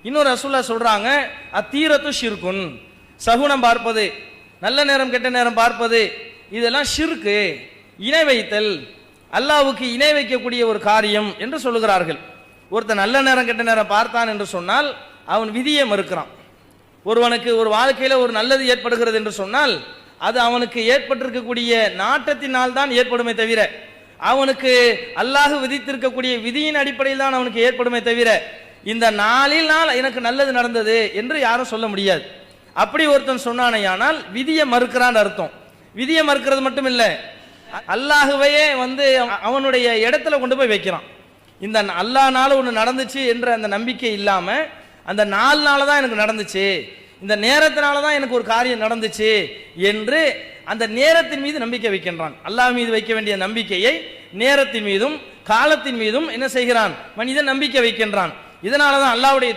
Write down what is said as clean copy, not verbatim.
இன்னொரு ரசூலுல்லாஹ் சொல்றாங்க, அத்தீரத்து ஷிர்குன், சகுனம் பார்ப்பது, நல்ல நேரம் கெட்ட நேரம் பார்ப்பது, இதெல்லாம் ஷிர்கு, இணை வைத்தல், அல்லாஹ்வுக்கு இணை வைக்கக்கூடிய ஒரு காரியம் என்று சொல்லுகிறார்கள். ஒருத்தன் நல்ல நேரம் கெட்ட நேரம் பார்த்தான் என்று சொன்னால் அவன் விதியை மறுக்கிறான். ஒருவனுக்கு ஒரு வாழ்க்கையில் ஒரு நல்லது ஏற்படுகிறது என்று சொன்னால் அது அவனுக்கு ஏற்பட்டிருக்கக்கூடிய நாட்டத்தினால் தான் ஏற்படுமே தவிர, அவனுக்கு அல்லாஹ் விதித்திருக்கக்கூடிய விதியின் அடிப்படையில் தான் அவனுக்கு ஏற்படுமே தவிர, இந்த நாளினால் எனக்கு நல்லது நடந்தது என்று யாரும் சொல்ல முடியாது. அப்படி ஒருத்தன் சொன்னானேயானால் விதியை மறுக்கிறான் அர்த்தம். விதியை மறுக்கிறது மட்டும் இல்லை, அல்லாஹுவையே அவனுடைய இடத்துல கொண்டு போய் வைக்கிறான். இந்த அல்லாஹ்னால ஒன்று நடந்துச்சு என்ற அந்த நம்பிக்கை இல்லாம, அந்த நாள்னால தான் எனக்கு நடந்துச்சு, இந்த நேரத்தினால தான் எனக்கு ஒரு காரியம் நடந்துச்சு என்று அந்த நேரத்தின் மீது நம்பிக்கை வைக்கின்றான். அல்லாஹ் மீது வைக்க வேண்டிய நம்பிக்கையை நேரத்தின் மீதும் காலத்தின் மீதும் என்ன செய்கிறான்? மனிதன் நம்பிக்கை வைக்கின்றான். இதனால தான் அல்லாஹ்வுடைய